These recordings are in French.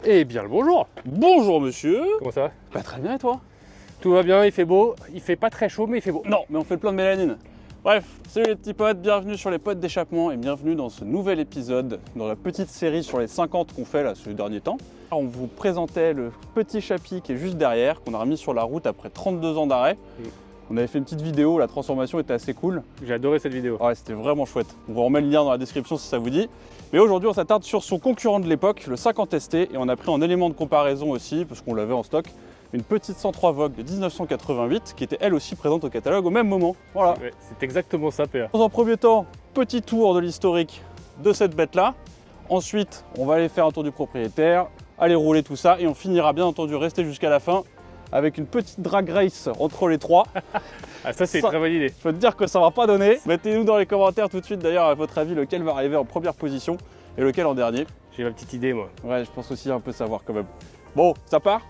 Eh bien le bonjour. Bonjour monsieur. Comment ça va? Bah très bien et toi? Tout va bien, il fait beau, il fait pas très chaud mais il fait beau. Non, mais on fait le plein de mélanine. Bref, salut les petits potes, bienvenue sur les potes d'échappement et bienvenue dans ce nouvel épisode, dans la petite série sur les 50 qu'on fait là ces derniers temps. Alors, on vous présentait le petit chapitre qui est juste derrière, qu'on a remis sur la route après 32 ans d'arrêt. On avait fait une petite vidéo, la transformation était assez cool. J'ai adoré cette vidéo. Ouais, c'était vraiment chouette. On vous remet le lien dans la description si ça vous dit. Mais aujourd'hui, on s'attarde sur son concurrent de l'époque, le 50 ST, et on a pris en élément de comparaison aussi, parce qu'on l'avait en stock, une petite 103 Vogue de 1988, qui était elle aussi présente au catalogue au même moment. Voilà. Ouais, c'est exactement ça, PA. Dans un premier temps, petit tour de l'historique de cette bête-là. Ensuite, on va aller faire un tour du propriétaire, aller rouler tout ça, et on finira bien entendu rester jusqu'à la fin avec une petite drag race entre les trois. Ah ça c'est une très bonne idée. Je peux te dire que ça va pas donner. Mettez-nous dans les commentaires tout de suite d'ailleurs à votre avis lequel va arriver en première position et lequel en dernier. J'ai ma petite idée moi. Ouais, je pense aussi un peu savoir quand même. Bon, ça part?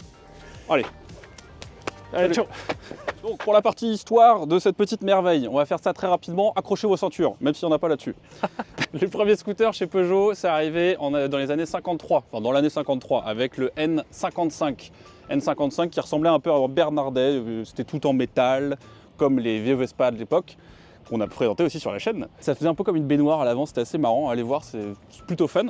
Allez. Allez, ciao. Donc pour la partie histoire de cette petite merveille, on va faire ça très rapidement. Accrochez vos ceintures, même si on n'a pas là-dessus. Le premier scooter chez Peugeot, c'est arrivé dans les années 53, enfin dans l'année 53, avec le N55. N55 qui ressemblait un peu à un Bernardet, c'était tout en métal, comme les vieux Vespa de l'époque, qu'on a présenté aussi sur la chaîne. Ça faisait un peu comme une baignoire à l'avant, c'était assez marrant, allez voir, c'est plutôt fun.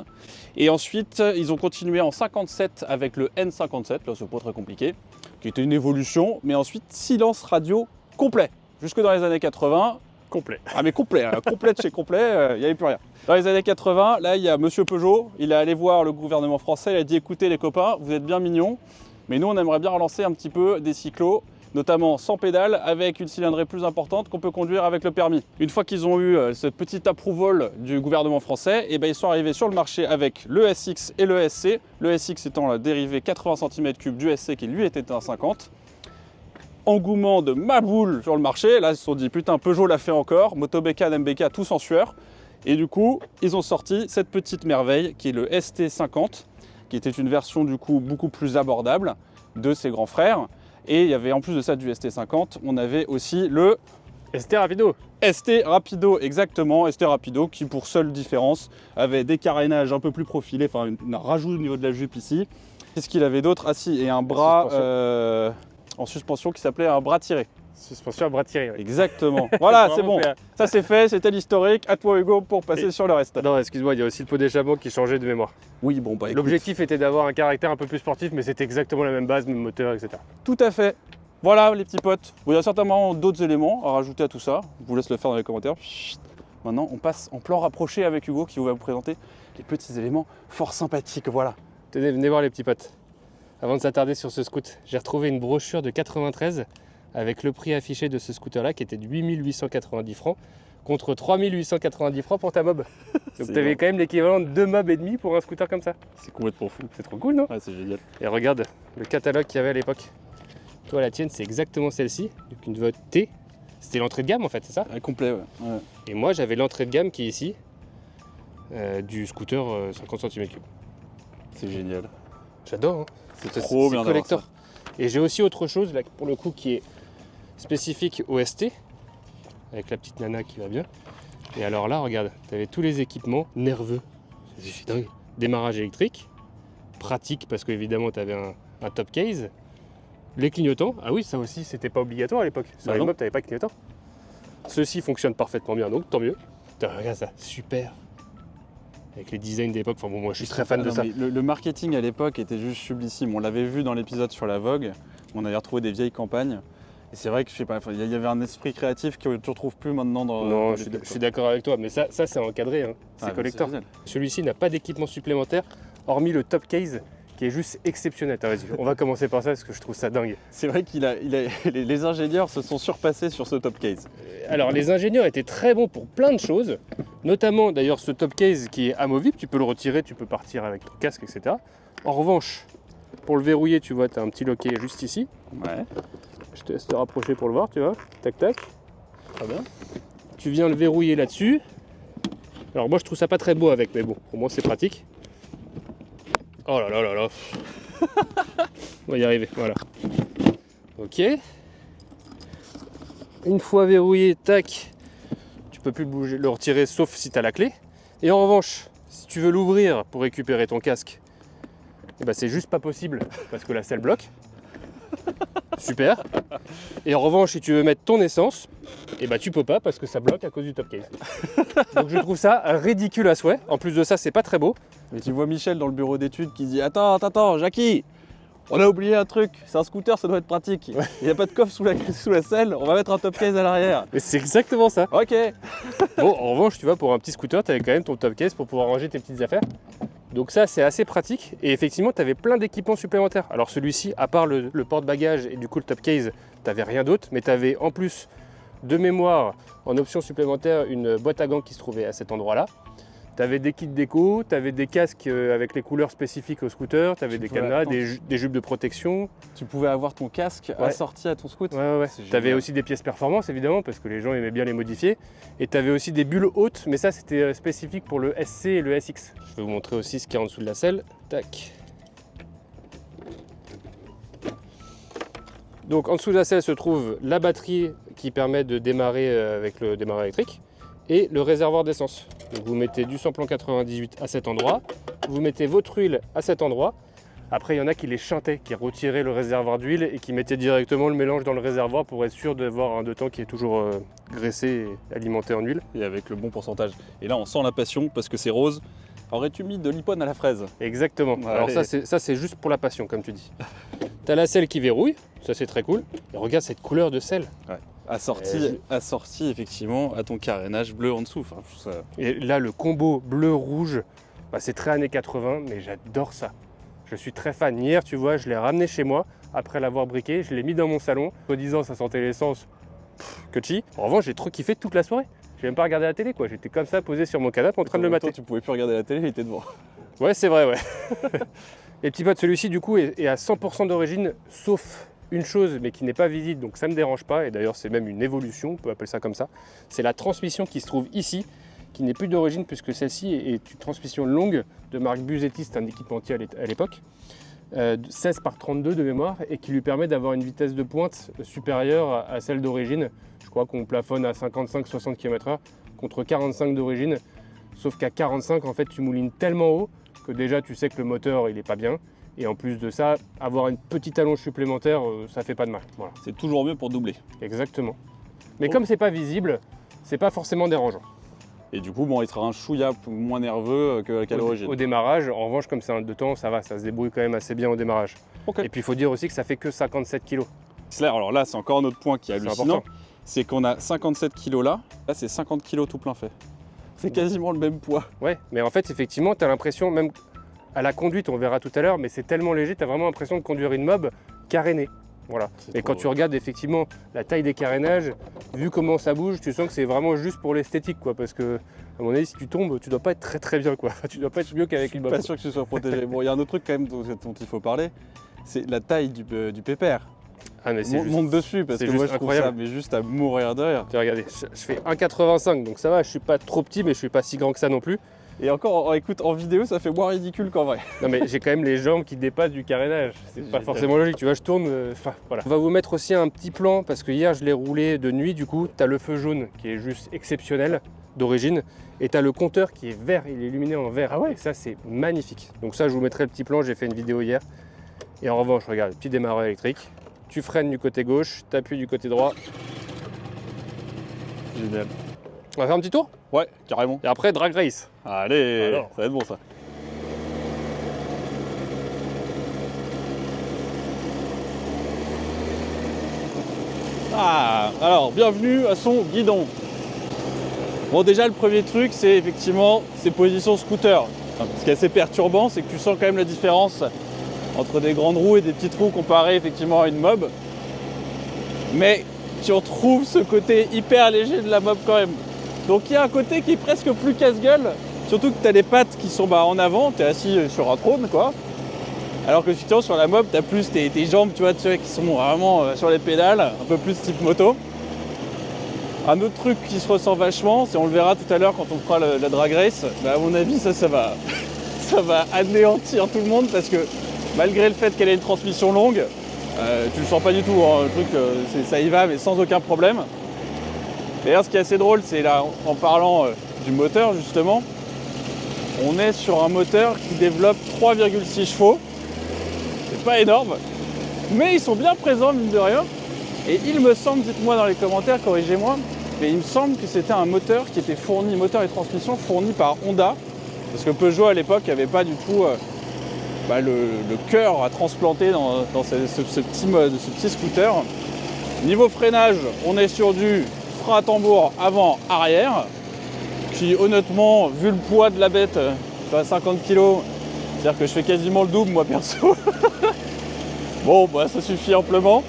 Et ensuite, ils ont continué en 57 avec le N57, là c'est pas très compliqué, qui était une évolution, mais ensuite silence radio complet, jusque dans les années 80. Complet. Ah mais complet, hein, complet de chez complet, il n'y avait plus rien. Dans les années 80, là il y a monsieur Peugeot, il est allé voir le gouvernement français, il a dit écoutez les copains, vous êtes bien mignons, mais nous on aimerait bien relancer un petit peu des cyclos, notamment sans pédale, avec une cylindrée plus importante qu'on peut conduire avec le permis. Une fois qu'ils ont eu cette petite approval du gouvernement français, et ben ils sont arrivés sur le marché avec le SX et le SC. Le SX étant la dérivée 80 cm3 du SC qui lui était un 50. Engouement de ma boule sur le marché, là ils se sont dit putain Peugeot l'a fait encore, Motobeka, MBK tous en sueur. Et du coup ils ont sorti cette petite merveille qui est le ST50, qui était une version du coup beaucoup plus abordable de ses grands frères. Et il y avait en plus de ça du ST50, on avait aussi le ST Rapido. ST Rapido, exactement, ST Rapido qui pour seule différence avait des carénages un peu plus profilés, enfin un rajout au niveau de la jupe ici. Qu'est-ce qu'il avait d'autre? Ah si, et un bras en suspension qui s'appelait un bras tiré. Suspension à bras tirés. Ouais. Exactement. Voilà, c'est bon. PA. Ça c'est fait, c'était l'historique. À toi Hugo pour passer sur le reste. Non, excuse-moi, il y a aussi le pot d'échappement qui changeait de mémoire. Oui, bon bah écoute. L'objectif était d'avoir un caractère un peu plus sportif, mais c'était exactement la même base, même moteur, etc. Tout à fait. Voilà les petits potes. Il y a certainement d'autres éléments à rajouter à tout ça. Je vous laisse le faire dans les commentaires. Chut. Maintenant, on passe en plan rapproché avec Hugo qui va vous présenter les petits éléments fort sympathiques. Voilà. Tenez, venez voir les petits potes. Avant de s'attarder sur ce scoot, j'ai retrouvé une brochure de 93 avec le prix affiché de ce scooter-là qui était de 8890 francs contre 3890 francs pour ta mob. Donc tu avais quand même l'équivalent de 2 mobs et demi pour un scooter comme ça. C'est complètement fou. C'est trop cool, non? Ouais, c'est génial. Et regarde le catalogue qu'il y avait à l'époque. Toi, la tienne, c'est exactement celle-ci, donc une Vogue T. C'était l'entrée de gamme en fait, c'est ça? Complet, ouais. Et moi, j'avais l'entrée de gamme qui est ici, du scooter 50 cm3. C'est génial. J'adore, hein. C'est trop bien d'avoir collector. ça. Et j'ai aussi autre chose, là, pour le coup, qui est spécifique au ST, avec la petite nana qui va bien. Et alors là, regarde, tu avais tous les équipements nerveux. C'est dingue. Démarrage électrique, pratique parce qu'évidemment tu avais un top case. Les clignotants, ah oui, ça aussi c'était pas obligatoire à l'époque. Sur Bah les non. mobs, t'avais pas de clignotants. Ceux-ci fonctionnent parfaitement bien, donc tant mieux. Putain, regarde ça, super. Avec les designs d'époque, enfin bon, moi je suis très fan de Non, ça. mais le marketing à l'époque était juste sublissime. On l'avait vu dans l'épisode sur la Vogue. On avait retrouvé des vieilles campagnes. Et c'est vrai que je sais pas, il y avait un esprit créatif que tu ne retrouves plus maintenant dans. Non, dans je l'époque, suis d'accord avec toi, mais ça c'est encadré, hein. C'est Ah, collector. génial. Celui-ci n'a pas d'équipement supplémentaire, hormis le top case, qui est juste exceptionnel. Vas-y, on va commencer par ça parce que je trouve ça dingue. C'est vrai les ingénieurs se sont surpassés sur ce top case. Alors les ingénieurs étaient très bons pour plein de choses, notamment d'ailleurs ce top case qui est amovible, tu peux le retirer, tu peux partir avec ton casque, etc. En revanche, pour le verrouiller, tu vois, tu as un petit loquet juste ici. Ouais. Je te laisse te rapprocher pour le voir, tu vois. Tac tac. Très bien. Tu viens le verrouiller là-dessus. Alors moi je trouve ça pas très beau avec, mais bon, pour moi c'est pratique. Oh là là là là. On va y arriver, voilà. Ok. Une fois verrouillé, tac, tu peux plus le retirer sauf si tu as la clé. Et en revanche, si tu veux l'ouvrir pour récupérer ton casque, Et bah c'est juste pas possible parce que la selle bloque. Super. Et en revanche, si tu veux mettre ton essence, et bah tu peux pas parce que ça bloque à cause du top case. Donc je trouve ça ridicule à souhait. En plus de ça, c'est pas très beau. Mais tu vois Michel dans le bureau d'études qui dit attends, Jackie, on a oublié un truc, c'est un scooter, ça doit être pratique. Il n'y a pas de coffre sous la selle, on va mettre un top case à l'arrière. Et c'est exactement ça. Ok. Bon, en revanche, tu vois, pour un petit scooter, tu avais quand même ton top case pour pouvoir ranger tes petites affaires. Donc ça, c'est assez pratique. Et effectivement, tu avais plein d'équipements supplémentaires. Alors celui-ci, à part le porte-bagages et du coup le top case, tu n'avais rien d'autre. Mais tu avais en plus de mémoire, en option supplémentaire, une boîte à gants qui se trouvait à cet endroit-là. Tu avais des kits déco, tu avais des casques avec les couleurs spécifiques au scooter, tu avais des cadenas, des jupes de protection. Tu pouvais avoir ton casque assorti à ton scooter. Ouais. Tu avais aussi des pièces performance évidemment parce que les gens aimaient bien les modifier. Et tu avais aussi des bulles hautes, mais ça c'était spécifique pour le SC et le SX. Je vais vous montrer aussi ce qu'il y a en dessous de la selle. Tac. Donc en dessous de la selle se trouve la batterie qui permet de démarrer avec le démarreur électrique et le réservoir d'essence. Donc vous mettez du samplon 98 à cet endroit, vous mettez votre huile à cet endroit. Après il y en a qui les chantaient, qui retiraient le réservoir d'huile et qui mettaient directement le mélange dans le réservoir pour être sûr d'avoir un deux temps qui est toujours graissé et alimenté en huile. Et avec le bon pourcentage. Et là on sent la passion parce que c'est rose. Aurais-tu mis de l'ipone à la fraise? Exactement. Ouais, alors ça c'est juste pour la passion comme tu dis. Tu as la selle qui verrouille, ça c'est très cool. Et regarde cette couleur de selle. Ouais. Assorti effectivement à ton carénage bleu en dessous. Enfin, ça... Et là le combo bleu-rouge, bah, c'est très années 80 mais j'adore ça. Je suis très fan. Hier tu vois, je l'ai ramené chez moi après l'avoir briqué, je l'ai mis dans mon salon. En disant ça sentait l'essence, que chi. En revanche j'ai trop kiffé toute la soirée. J'ai même pas regardé la télé quoi, j'étais comme ça posé sur mon canapé en train de le mater. Tu pouvais plus regarder la télé, il était devant. Ouais c'est vrai ouais. Et petit pote, celui-ci du coup est à 100% d'origine sauf une chose mais qui n'est pas visible donc ça ne me dérange pas et d'ailleurs c'est même une évolution, on peut appeler ça comme ça. C'est la transmission qui se trouve ici qui n'est plus d'origine puisque celle-ci est une transmission longue de marque Busetti, c'est un équipementier à l'époque. 16 par 32 de mémoire et qui lui permet d'avoir une vitesse de pointe supérieure à celle d'origine. Je crois qu'on plafonne à 55-60 km/h contre 45 d'origine, sauf qu'à 45 en fait tu moulines tellement haut que déjà tu sais que le moteur il est pas bien et en plus de ça avoir une petite allonge supplémentaire ça fait pas de mal. Voilà. C'est toujours mieux pour doubler. Exactement. Mais comme c'est pas visible, c'est pas forcément dérangeant. Et du coup, bon, il sera un chouïa moins nerveux qu'à l'origine. Au démarrage, en revanche, comme c'est un deux temps, ça va, ça se débrouille quand même assez bien au démarrage. Okay. Et puis il faut dire aussi que ça fait que 57 kg. Alors là, c'est encore un autre point qui est hallucinant. C'est qu'on a 57 kg là, c'est 50 kg tout plein fait. C'est quasiment le même poids. Ouais, mais en fait, effectivement, tu as l'impression, même à la conduite, on verra tout à l'heure, mais c'est tellement léger, tu as vraiment l'impression de conduire une mob carénée. Voilà. Et quand tu regardes effectivement la taille des carénages, vu comment ça bouge, tu sens que c'est vraiment juste pour l'esthétique, quoi. Parce que, à mon avis, si tu tombes, tu dois pas être très bien, quoi. Enfin, tu dois pas être mieux qu'avec une mob. Je suis pas sûr que tu sois protégé. Bon, il y a un autre truc quand même dont il faut parler, c'est la taille du pépère. Ah mais c'est monte dessus parce que moi je trouve ça mais juste à mourir de rire. Regardez, je fais 1,85 donc ça va, je suis pas trop petit mais je suis pas si grand que ça non plus. Et encore, écoute, en vidéo ça fait moins ridicule qu'en vrai. Non mais j'ai quand même les jambes qui dépassent du carénage, c'est pas forcément logique, tu vois, je tourne, voilà. On va vous mettre aussi un petit plan parce que hier je l'ai roulé de nuit du coup, t'as le feu jaune qui est juste exceptionnel d'origine et t'as le compteur qui est vert, il est illuminé en vert. Ah ouais. Et ça c'est magnifique. Donc ça je vous mettrai le petit plan, j'ai fait une vidéo hier. Et en revanche, regarde, petit démarreur électrique. Tu freines du côté gauche, tu appuies du côté droit. Génial. On va faire un petit tour? Ouais, carrément. Et après, drag race. Allez, alors, ça va être bon ça. Ah, alors, bienvenue à son guidon. Bon, déjà, le premier truc, c'est effectivement ses positions scooter. Ce qui est assez perturbant, c'est que tu sens quand même la différence entre des grandes roues et des petites roues comparées effectivement à une mob. Mais tu retrouves ce côté hyper léger de la mob quand même. Donc il y a un côté qui est presque plus casse-gueule, surtout que tu as les pattes qui sont en avant, tu es assis sur un trône quoi. Alors que effectivement sur la mob, tu as plus tes jambes tu vois, qui sont vraiment sur les pédales, un peu plus type moto. Un autre truc qui se ressent vachement, c'est on le verra tout à l'heure quand on fera la drag race, bah à mon avis ça va anéantir tout le monde parce que malgré le fait qu'elle ait une transmission longue, tu le sens pas du tout, hein, le truc ça y va mais sans aucun problème. D'ailleurs ce qui est assez drôle c'est là en parlant du moteur justement, on est sur un moteur qui développe 3,6 chevaux pas énorme, mais ils sont bien présents, mine de rien. Et il me semble, dites-moi dans les commentaires, corrigez-moi, mais il me semble que c'était un moteur qui était fourni, moteur et transmission fourni par Honda, parce que Peugeot à l'époque n'avait pas du tout le cœur à transplanter dans ce petit scooter. Niveau freinage, on est sur du frein à tambour avant-arrière, qui honnêtement, vu le poids de la bête, à 50 kg, c'est-à-dire que je fais quasiment le double moi perso. Bon, bah ça suffit amplement.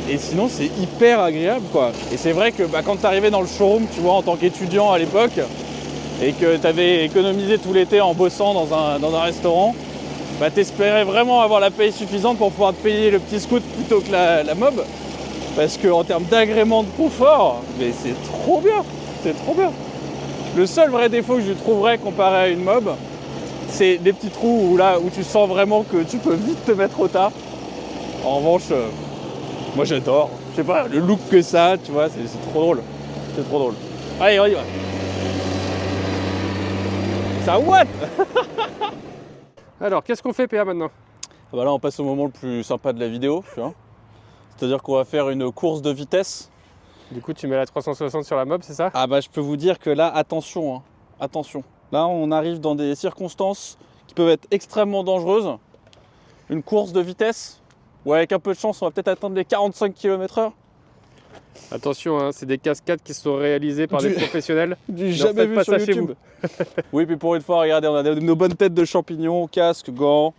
Et sinon, c'est hyper agréable, quoi. Et c'est vrai que quand tu arrivais dans le showroom, tu vois, en tant qu'étudiant à l'époque, et que tu avais économisé tout l'été en bossant dans un restaurant, t'espérais vraiment avoir la paye suffisante pour pouvoir te payer le petit scoot plutôt que la mob. Parce qu'en termes d'agrément de confort, mais c'est trop bien, c'est trop bien. Le seul vrai défaut que je trouverais comparé à une mob, c'est des petits trous où tu sens vraiment que tu peux vite te mettre au tas. En revanche, moi j'adore. Je sais pas, le look que ça, tu vois, c'est trop drôle. C'est trop drôle. Allez, on y va. Ça what? Alors, qu'est-ce qu'on fait, PA, maintenant? Là, on passe au moment le plus sympa de la vidéo, tu vois. C'est-à-dire qu'on va faire une course de vitesse. Du coup, tu mets la 360 sur la mob, c'est ça? Je peux vous dire que là, attention, hein, attention. Là, on arrive dans des circonstances qui peuvent être extrêmement dangereuses. Une course de vitesse, où avec un peu de chance, on va peut-être atteindre les 45 km/h. Attention, hein, c'est des cascades qui sont réalisées par des professionnels. Du jamais vu sur YouTube. Oui, puis pour une fois, regardez, on a nos bonnes têtes de champignons, casque, gants.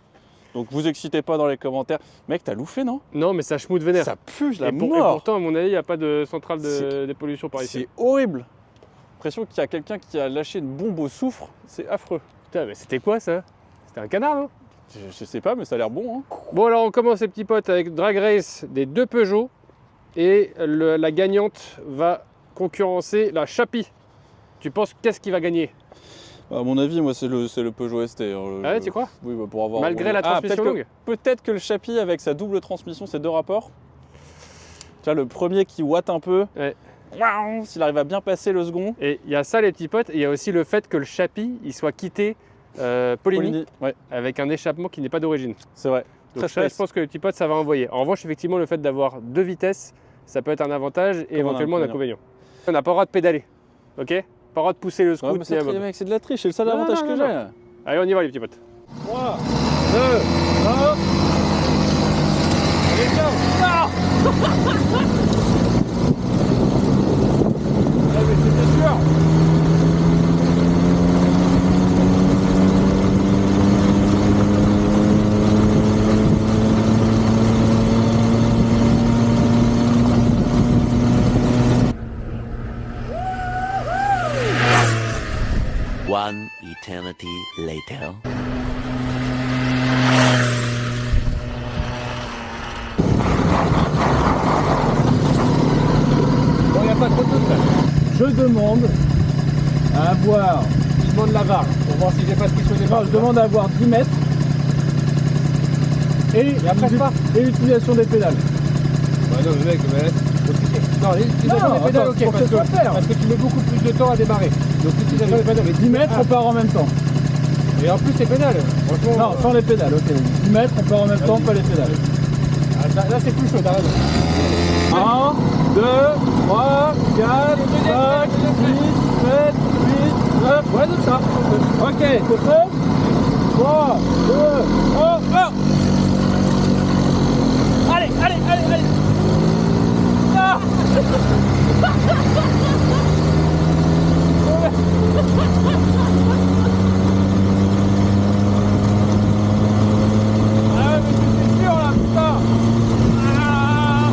Donc vous excitez pas dans les commentaires. Mec, t'as louffé, non? Non, mais ça schmoute vénère. Ça pue la et mort. Et pourtant, à mon avis, il n'y a pas de centrale de dépollution par ici. C'est horrible. L'impression qu'il y a quelqu'un qui a lâché une bombe au soufre. C'est affreux. Putain, mais c'était quoi ça? C'était un canard, non? Je sais pas, mais ça a l'air bon. Hein. Bon, alors on commence les petits potes avec Drag Race des 2 Peugeot. Et la gagnante va concurrencer la Chappie. Tu penses qu'est-ce qui va gagner? À mon avis, moi, c'est le Peugeot ST. Ah ouais, tu crois? Oui, pour avoir. Malgré la transmission longue. Peut-être que le Chappie, avec sa double transmission, ces 2 rapports. Tu vois, le premier qui watt un peu. Ouais. S'il arrive à bien passer le second. Et il y a ça, les petits potes. Et il y a aussi le fait que le Chappie, il soit quitté Poligny, ouais. avec un échappement qui n'est pas d'origine. C'est vrai. Donc ça, je pense que les petits potes, ça va envoyer. En revanche, effectivement, le fait d'avoir 2 vitesses, ça peut être un avantage et éventuellement un inconvénient. On n'a pas le droit de pédaler, ok? Pas le droit de pousser le scoot. Mec, c'est de la triche, c'est le seul avantage que j'ai. Allez, on y va, les petits potes. 3, 2, 1. Allez, viens. Non. Mais c'était sûr. One eternity later. Bon, il n'y a pas trop de doute là. Je demande à avoir. Je demande la barre pour voir si j'ai pas triché au départ. Je demande à avoir 10 mètres et l'utilisation des pédales. Bah non, le mec, mais non, l'utilisation des pédales, ok, parce que tu mets beaucoup plus de temps à démarrer. Donc l'utilisation des pédales, mais 10 mètres, on part en même temps. Et en plus, les pédales, franchement. Non, sans les pédales, ok. 10 mètres, on part en même temps, pas les pédales. Là, c'est plus chaud, t'as raison. 1, 2, 3, 4, 5, 6, 7, 8, 9. Ouais, c'est ça. Ok, c'est prêt? 3, 2, 1, 1. Allez, allez, allez, allez. Ah. Ah, mais c'est sûr là, putain. Ah.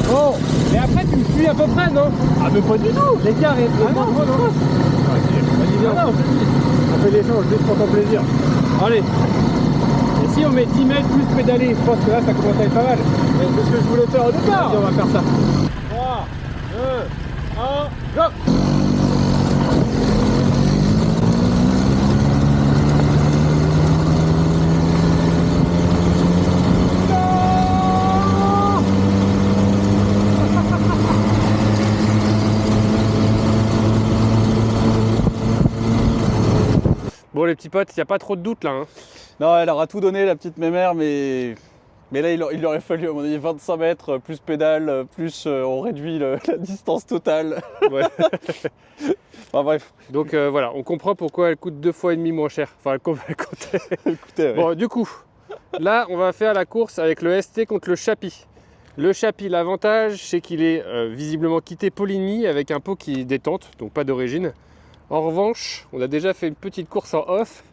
Bon, et après, tu me suis à peu près, non? Ah, mais pas du tout. L'écart est. Ah non, non. On fait l'échange juste pour ton plaisir. Allez. Et si on met 10 mètres plus pédalé, je pense que là, ça commence à être pas mal. C'est ce que je voulais faire au départ. Vas-y, on va faire ça. 3, 2, 1, go. Bon les petits potes, il n'y a pas trop de doute là. Hein. Non, elle aura tout donné la petite mémère, mais là il aurait fallu à mon avis 25 mètres, plus pédale, plus on réduit la distance totale. Ouais. Enfin bref. Donc voilà, on comprend pourquoi elle coûte 2,5 fois moins cher. Enfin, elle coûtait. Écoutez, ouais. Bon, du coup, là, on va faire la course avec le ST contre le Chapi. Le Chapi, l'avantage, c'est qu'il est visiblement quitté Poligny avec un pot qui détente, donc pas d'origine. En revanche, on a déjà fait une petite course en off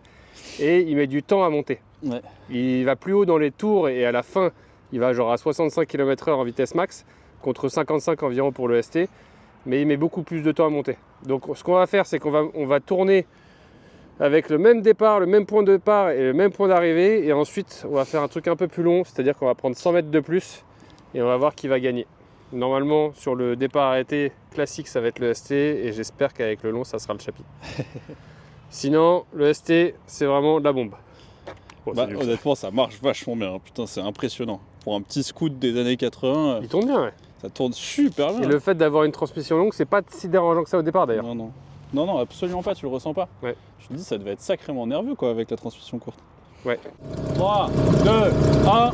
et il met du temps à monter. Ouais. Il va plus haut dans les tours et à la fin, il va genre à 65 km/h en vitesse max, contre 55 environ pour le ST, mais il met beaucoup plus de temps à monter. Donc ce qu'on va faire, c'est qu'on va tourner avec le même départ, le même point de départ et le même point d'arrivée, et ensuite on va faire un truc un peu plus long, c'est-à-dire qu'on va prendre 100 mètres de plus et on va voir qui va gagner. Normalement, sur le départ arrêté classique, ça va être le ST, et j'espère qu'avec le long, ça sera le Chapi. Sinon, le ST, c'est vraiment de la bombe. Bon, Bah, honnêtement, ça marche vachement bien. Putain, c'est impressionnant. Pour un petit scoot des années 80, il tourne bien, ouais. ça tourne super bien. Et le fait d'avoir une transmission longue, c'est pas si dérangeant que ça au départ d'ailleurs. Non, non. Non, non, absolument pas, tu le ressens pas. Ouais. Je te dis, ça devait être sacrément nerveux quoi avec la transmission courte. Ouais. 3, 2, 1.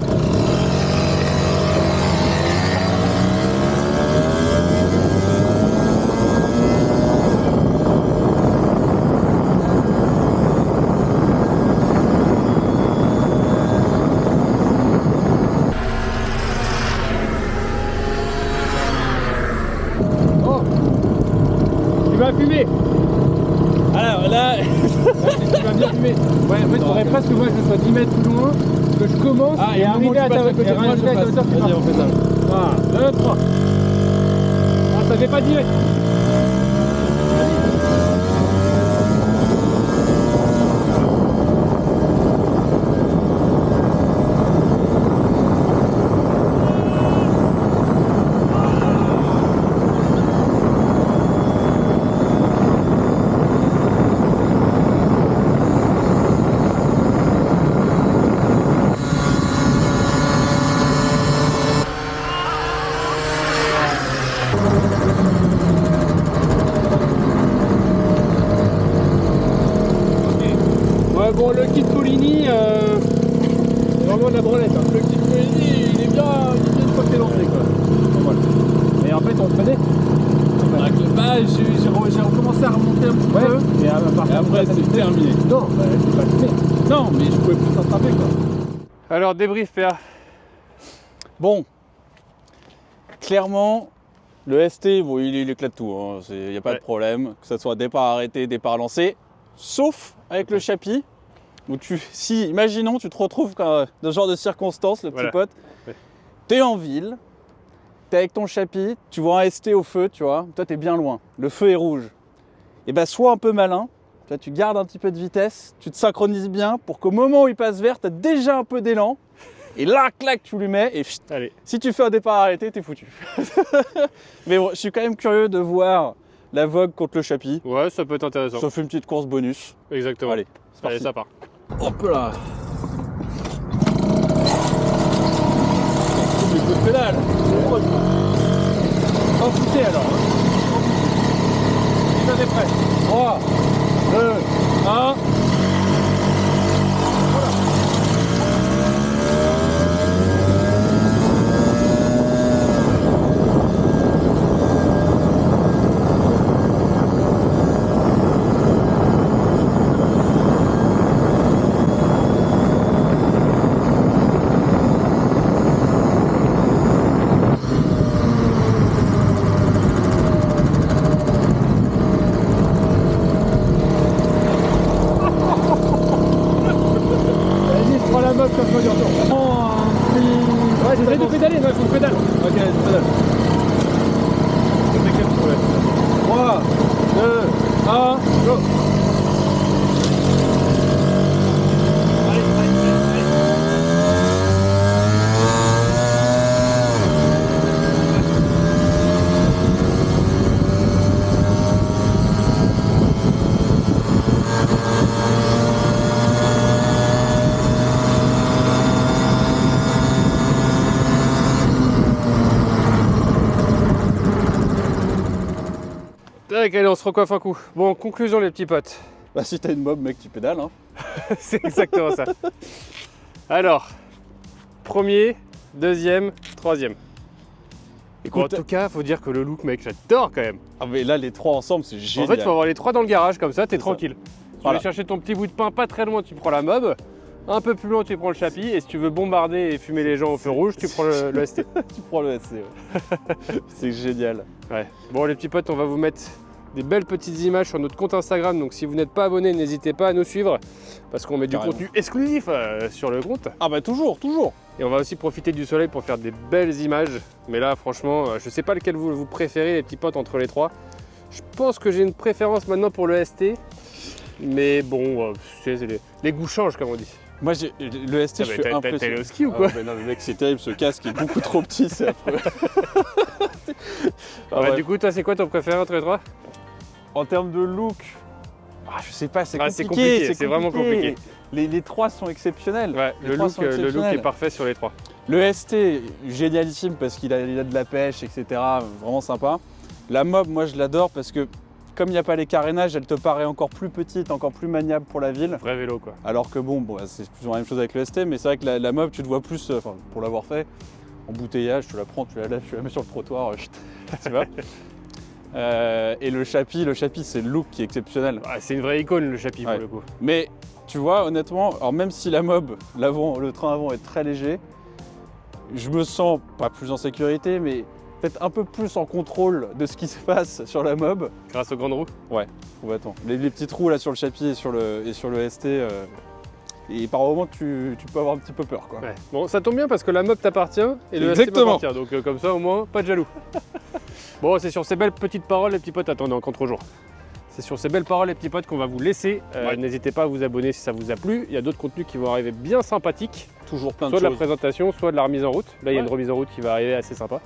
Oh, tu vas fumer. Alors là, Tu vas bien fumer. Ouais, en fait, il faudrait presque que moi je sois 10 mètres plus loin, que je commence et à un moment, arriver à tu passes ta à côté de moi, arriver à ta je hauteur, passe. tu Vas-y, pars. on fait ça. 1, 2, 3. Ah, ça fait pas 10 mètres. Ouais, bon, le kit Poligny, c'est vraiment de la branlette. Hein. Le kit Poligny, il est bien une fois que t'es lancé quoi. Voilà. Et en fait, on prenait. Bah, j'ai recommencé à remonter un petit peu. Et après, c'est terminé. Non, c'est pas fini. Non, mais je pouvais plus t'attraper quoi. Alors, débrief, PA. Bon, clairement, le ST, bon, il éclate tout, il n'y a pas Ouais. de problème, que ce soit départ arrêté, départ lancé, sauf avec le Chapi, où si, imaginons, tu te retrouves dans ce genre de circonstances, le petit Voilà. pote, Ouais. t'es en ville, t'es avec ton Chapi, tu vois un ST au feu, tu vois, toi t'es bien loin, le feu est rouge, et ben sois un peu malin, tu gardes un petit peu de vitesse, tu te synchronises bien pour qu'au moment où il passe vert, t'as déjà un peu d'élan, et là, clac, tu lui mets, et chut, Allez. si tu fais un départ arrêté, t'es foutu. Mais bon, je suis quand même curieux de voir la Vogue contre le Chapi. Ouais, ça peut être intéressant. Ça fait une petite course bonus. Exactement. Allez, c'est Allez, parti. ça part. Hop là. Les coups de pédale. Sans pousser alors. Si t'en es prêt. 3, 2, 1. Vas-y, je prends la meuf comme ça du retour. Ouais, j'essaie de pédaler, non, il faut que je pédale. Ok, pédale. 3, 2, 1, go. Tac, allez, on se recoiffe un coup. Bon, conclusion les petits potes. Bah si t'as une mob, mec, tu pédales. Hein. C'est exactement ça. Alors, premier, deuxième, troisième. Bon, en Écoute, tout cas, faut dire que le look, mec, j'adore quand même. ah, mais là, les trois ensemble, c'est En génial. fait, faut avoir les trois dans le garage, comme ça, t'es C'est ça. tranquille. Tu Voilà. vas chercher ton petit bout de pain pas très loin, tu prends la mob. Un peu plus loin, tu prends le chapi. Et si tu veux bombarder et fumer les gens au feu rouge, tu prends le ST. Tu prends le SC, ouais. C'est génial. Ouais. Bon, les petits potes, on va vous mettre des belles petites images sur notre compte Instagram. Donc, si vous n'êtes pas abonné, n'hésitez pas à nous suivre parce qu'on met du Carrément. contenu exclusif sur le compte. Ah bah toujours, toujours. Et on va aussi profiter du soleil pour faire des belles images. Mais là, franchement, je sais pas lequel vous préférez, les petits potes, entre les trois. Je pense que j'ai une préférence maintenant pour le ST. Mais bon, c'est les goûts changent, comme on dit. Moi, le ST, je suis T'es allé impressionné. au ski ou quoi? Ah, mais non, mais mec, c'est terrible, ce casque est beaucoup trop petit, c'est affreux. Ah, Ouais, ouais. Du coup, toi, c'est quoi ton préféré entre les trois? En termes de look, je sais pas, c'est Ah, compliqué. c'est compliqué, c'est vraiment compliqué. Les trois sont exceptionnels. Ouais, Les le trois look, sont le look exceptionnels. est parfait sur les trois. Le ST, génialissime parce qu'il a de la pêche, etc. Vraiment sympa. La mob, moi, je l'adore parce que comme il n'y a pas les carénages, elle te paraît encore plus petite, encore plus maniable pour la ville. Vrai vélo, quoi. Alors que bon, c'est plus ou moins la même chose avec le ST, mais c'est vrai que la mob, tu te vois plus, pour l'avoir fait, en bouteillage, tu la prends, tu la lèves, tu la mets sur le trottoir, tu vois. Et le chapi, c'est le look qui est exceptionnel. Ah, c'est une vraie icône, le chapi, Ouais. pour le coup. Mais tu vois, honnêtement, alors même si la mob, le train avant est très léger, je me sens pas plus en sécurité, mais peut-être un peu plus en contrôle de ce qui se passe sur la mob. Grâce aux grandes roues. Complètement. Les petites roues là sur le chapi et sur le ST, et par moments tu peux avoir un petit peu peur, quoi. Ouais. Bon, ça tombe bien parce que la mob t'appartient et le ST Exactement. m'appartient. Donc, comme ça, au moins, pas de jaloux. Bon, c'est sur ces belles petites paroles, les petits potes. Attendez, encore trop jour. C'est sur ces belles paroles, les petits potes, qu'on va vous laisser. Ouais. N'hésitez pas à vous abonner si ça vous a plu. Il y a d'autres contenus qui vont arriver bien sympathiques. Toujours plein de Soit de la choses. présentation, soit de la remise en route. Là, il y a Ouais. une remise en route qui va arriver assez sympa.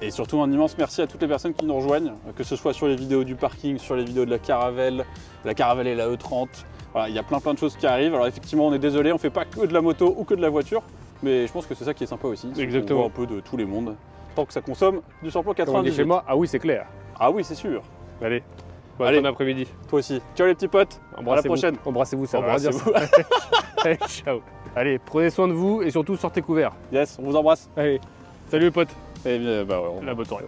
Et surtout un immense merci à toutes les personnes qui nous rejoignent, que ce soit sur les vidéos du parking, sur les vidéos de la caravelle et la E30. Voilà, il y a plein de choses qui arrivent. Alors effectivement, on est désolé, on fait pas que de la moto ou que de la voiture, mais je pense que c'est ça qui est sympa aussi. c'est Exactement. qu'on voit un peu de tous les mondes. Tant que ça consomme du samplon Comme on dit 98. chez moi, ah oui, c'est clair. Ah oui, c'est sûr. Allez, bon Allez. après-midi. Toi aussi. Ciao les petits potes. À la Embrassez-vous. prochaine. Embrassez-vous, ça va rien dire. Embrassez-vous. Allez, ciao. Allez, prenez soin de vous et surtout sortez couverts. Yes, on vous embrasse. Allez, salut les potes. Et bien, bah ouais, La bonne soirée.